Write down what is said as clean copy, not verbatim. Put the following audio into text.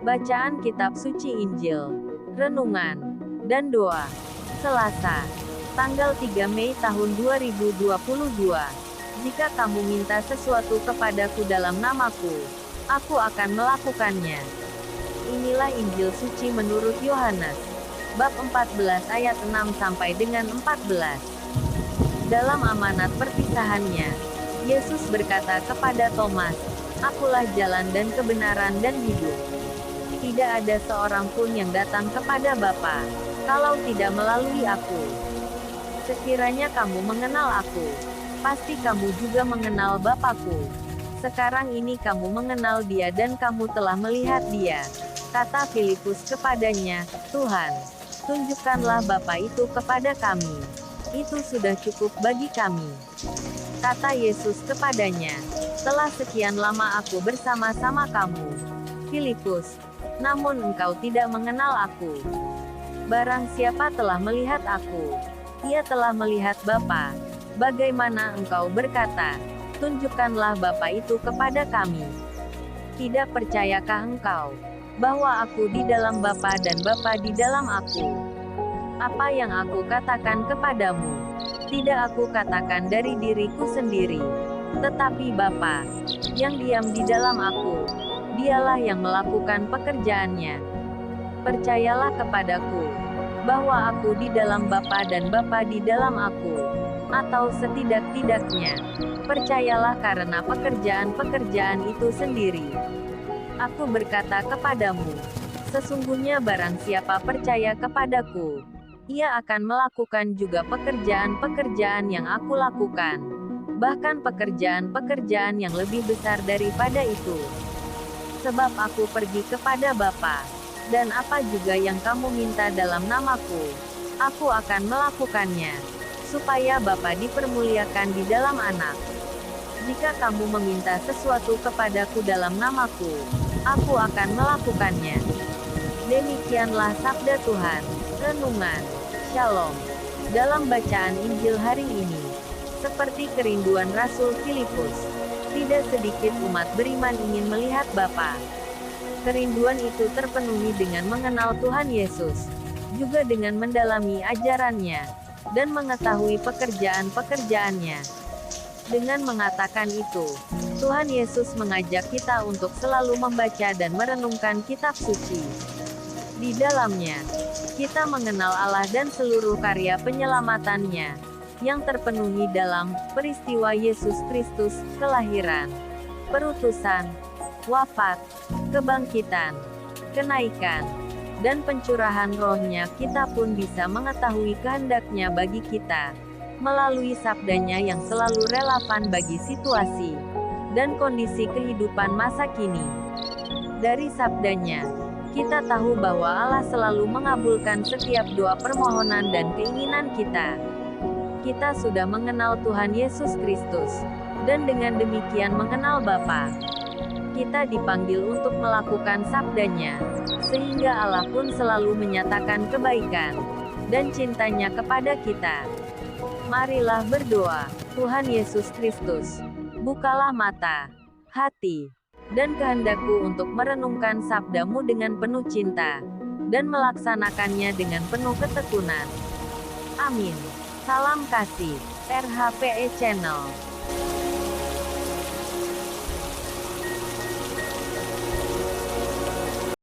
Bacaan Kitab Suci Injil, Renungan, dan Doa. Selasa, tanggal 3 Mei tahun 2022. Jika kamu minta sesuatu kepadaku dalam namaku, aku akan melakukannya. Inilah Injil Suci menurut Yohanes, bab 14 ayat 6 sampai dengan 14. Dalam amanat perpisahannya, Yesus berkata kepada Thomas, "Akulah jalan dan kebenaran dan hidup. Tidak ada seorang pun yang datang kepada Bapa, kalau tidak melalui aku. Sekiranya kamu mengenal aku, pasti kamu juga mengenal Bapa-Ku. Sekarang ini kamu mengenal Dia dan kamu telah melihat Dia." Kata Filipus kepadanya, "Tuhan, tunjukkanlah Bapa itu kepada kami. Itu sudah cukup bagi kami." Kata Yesus kepadanya, "Telah sekian lama aku bersama-sama kamu, Filipus, namun engkau tidak mengenal aku. Barang siapa telah melihat aku, ia telah melihat Bapa. Bagaimana engkau berkata, 'Tunjukkanlah Bapa itu kepada kami'? Tidak percayakah engkau bahwa aku di dalam Bapa dan Bapa di dalam aku? Apa yang aku katakan kepadamu, tidak aku katakan dari diriku sendiri, tetapi Bapa yang diam di dalam aku, Dialah yang melakukan pekerjaannya. Percayalah kepadaku, bahwa aku di dalam Bapa dan Bapa di dalam aku, atau setidak-tidaknya, percayalah karena pekerjaan-pekerjaan itu sendiri. Aku berkata kepadamu, sesungguhnya barang siapa percaya kepadaku, ia akan melakukan juga pekerjaan-pekerjaan yang aku lakukan, bahkan pekerjaan-pekerjaan yang lebih besar daripada itu. Sebab aku pergi kepada Bapa, dan apa juga yang kamu minta dalam namaku, aku akan melakukannya, supaya Bapa dipermuliakan di dalam Anak. Jika kamu meminta sesuatu kepadaku dalam namaku, aku akan melakukannya." Demikianlah sabda Tuhan. Renungan. Shalom. Dalam bacaan Injil hari ini, seperti kerinduan Rasul Filipus, tidak sedikit umat beriman ingin melihat Bapa. Kerinduan itu terpenuhi dengan mengenal Tuhan Yesus, juga dengan mendalami ajarannya, dan mengetahui pekerjaan-pekerjaannya. Dengan mengatakan itu, Tuhan Yesus mengajak kita untuk selalu membaca dan merenungkan kitab suci. Di dalamnya, kita mengenal Allah dan seluruh karya penyelamatannya, yang terpenuhi dalam peristiwa Yesus Kristus, kelahiran, perutusan, wafat, kebangkitan, kenaikan, dan pencurahan rohnya. Kita pun bisa mengetahui kehendaknya bagi kita, melalui sabdanya yang selalu relevan bagi situasi dan kondisi kehidupan masa kini. Dari sabdanya, kita tahu bahwa Allah selalu mengabulkan setiap doa permohonan dan keinginan kita. Kita sudah mengenal Tuhan Yesus Kristus, dan dengan demikian mengenal Bapa. Kita dipanggil untuk melakukan sabdanya, sehingga Allah pun selalu menyatakan kebaikan dan cintanya kepada kita. Marilah berdoa. Tuhan Yesus Kristus, bukalah mata, hati, dan kehendakku untuk merenungkan sabda-Mu dengan penuh cinta, dan melaksanakannya dengan penuh ketekunan. Amin. Salam kasih, RHPE Channel.